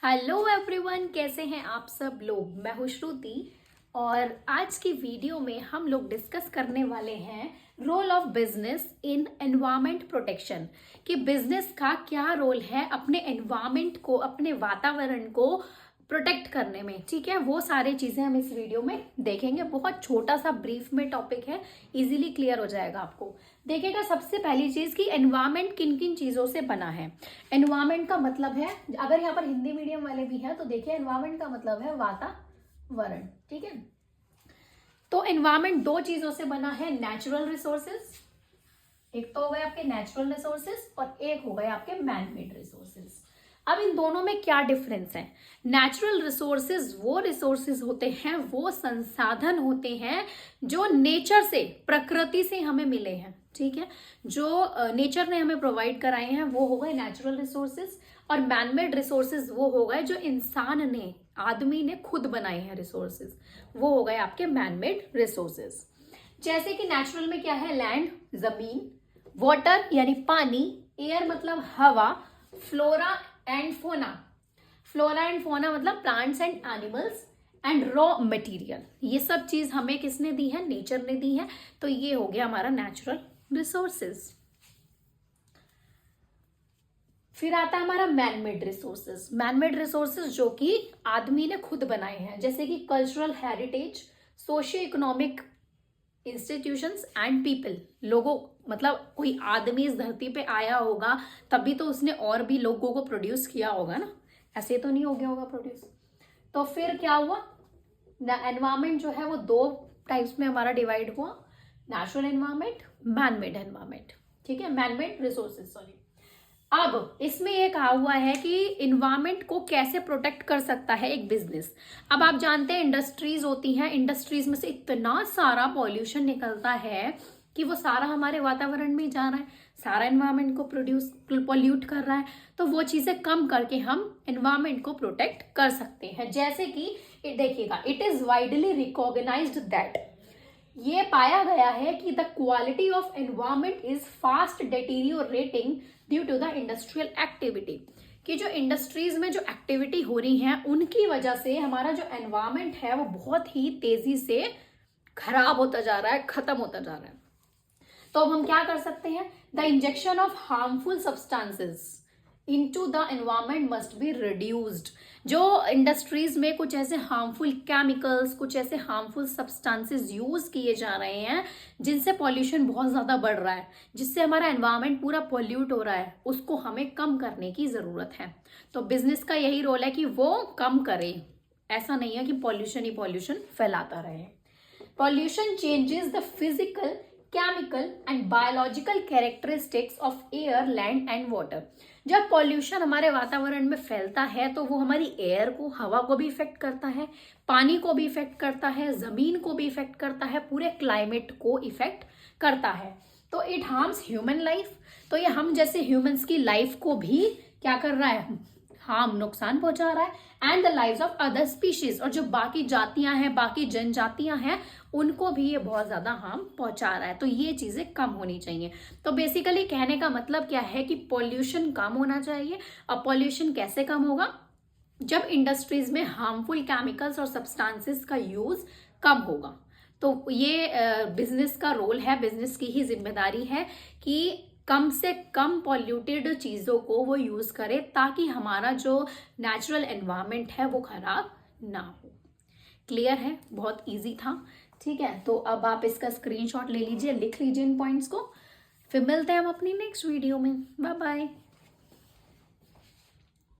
Hello everyone, कैसे हैं आप सब लोग। मैं हूँ श्रुति और आज की वीडियो में हम लोग डिस्कस करने वाले हैं role of business in environment protection कि बिजनेस का क्या रोल है अपने एनवायरमेंट को, अपने वातावरण को प्रोटेक्ट करने में। ठीक है, वो सारी चीजें हम इस वीडियो में देखेंगे। बहुत छोटा सा ब्रीफ में टॉपिक है, इजीली क्लियर हो जाएगा आपको। देखिएगा, सबसे पहली चीज कि एनवायरमेंट किन किन चीजों से बना है। एनवायरमेंट का मतलब है, अगर यहाँ पर हिंदी मीडियम वाले भी हैं तो देखिए, एनवायरमेंट का मतलब है वातावरण। ठीक है, तो एनवायरमेंट दो चीजों से बना है, नेचुरल रिसोर्सेज, एक तो हो गए आपके नेचुरल रिसोर्सेज और एक हो गए आपके मैन मेड रिसोर्सेज। अब इन दोनों में क्या डिफरेंस है। नेचुरल रिसोर्सेज वो रिसोर्सेज होते हैं, वो संसाधन होते हैं जो नेचर से, प्रकृति से हमें मिले हैं। ठीक है, जो नेचर ने हमें प्रोवाइड कराए हैं वो हो गए नेचुरल रिसोर्सेज। और मैनमेड रिसोर्सेज वो हो गए जो इंसान ने, आदमी ने खुद बनाए हैं रिसोर्सेज, वो हो गए आपके मैनमेड रिसोर्सेज। जैसे कि नेचुरल में क्या है, लैंड जमीन, वाटर यानी पानी, एयर मतलब हवा, flora and fauna, flora and fauna मतलब plants and animals, and raw material. ये सब चीज हमें किसने दी है, नेचर ने दी है। तो ये हो गया हमारा नेचुरल रिसोर्सेज। फिर आता है हमारा मैनमेड रिसोर्सेज। मैनमेड रिसोर्सेज जो कि आदमी ने खुद बनाए हैं, जैसे कि cultural heritage, socio economic institutions and people. लोगों मतलब कोई आदमी इस धरती पे आया होगा तभी तो उसने और भी लोगों को प्रोड्यूस किया होगा ना, ऐसे तो नहीं हो गया होगा प्रोड्यूस। तो फिर क्या हुआ, एनवायरमेंट जो है वो दो टाइप्स में हमारा डिवाइड हुआ, नेचुरल एनवायरमेंट, मैनमेड एनवायरमेंट। ठीक है, मैनमेड रिसोर्सेज, सॉरी। अब इसमें ये कहा हुआ है कि इन्वायरमेंट को कैसे प्रोटेक्ट कर सकता है एक बिजनेस। अब आप जानते हैं इंडस्ट्रीज होती हैं, इंडस्ट्रीज में से इतना सारा पॉल्यूशन निकलता है कि वो सारा हमारे वातावरण में जा रहा है, सारा एनवायरमेंट को पॉल्यूट कर रहा है। तो वो चीजें कम करके हम एनवायरमेंट को प्रोटेक्ट कर सकते हैं। जैसे कि देखिएगा, it is widely recognised that, ये पाया गया है कि the quality of environment is fast deteriorating due to the industrial activity, कि जो इंडस्ट्रीज में जो एक्टिविटी हो रही है उनकी वजह से हमारा जो एनवायरमेंट है वो बहुत ही तेजी से खराब होता जा रहा है, खत्म होता जा रहा है। तो अब हम क्या कर सकते हैं, the injection of harmful substances into the environment must be reduced. जो इंडस्ट्रीज में कुछ ऐसे हार्मफुल केमिकल्स, कुछ ऐसे हार्मफुल सब्सटेंसेस यूज किए जा रहे हैं जिनसे पॉल्यूशन बहुत ज्यादा बढ़ रहा है, जिससे हमारा एनवायरमेंट पूरा पॉल्यूट हो रहा है, उसको हमें कम करने की जरूरत है। तो बिजनेस का यही रोल है कि वो कम करे, ऐसा नहीं है कि पॉल्यूशन ही पॉल्यूशन फैलाता रहे। Pollution changes the physical, chemical and biological characteristics of air, land and water. जब पॉल्यूशन हमारे वातावरण में फैलता है तो वो हमारी एयर को, हवा को भी इफेक्ट करता है, पानी को भी इफेक्ट करता है, जमीन को भी इफेक्ट करता है, पूरे क्लाइमेट को इफेक्ट करता है। तो इट हार्म्स ह्यूमन लाइफ। तो ये हम जैसे ह्यूमंस की लाइफ को भी क्या कर रहा है, हार्म, नुकसान पहुंचा रहा है। And the lives of other species, और जो बाकी जातियां हैं, बाकी जनजातियां हैं, उनको भी ये बहुत ज्यादा हार्म पहुंचा रहा है। तो ये चीजें कम होनी चाहिए। तो बेसिकली कहने का मतलब क्या है कि पॉल्यूशन कम होना चाहिए। अब पॉल्यूशन कैसे कम होगा, जब इंडस्ट्रीज में हार्मफुल केमिकल्स और सब्सटेंसेस का यूज कम होगा। तो ये बिजनेस का रोल है, बिजनेस की ही जिम्मेदारी है कि कम से कम पॉल्यूटेड चीजों को वो यूज करे ताकि हमारा जो नेचुरल एनवायरनमेंट है वो खराब ना हो। क्लियर है, बहुत इजी था। ठीक है, तो अब आप इसका स्क्रीनशॉट ले लीजिए, लिख लीजिए इन पॉइंट्स को। फिर मिलते हैं हम अपनी नेक्स्ट वीडियो में। Bye bye.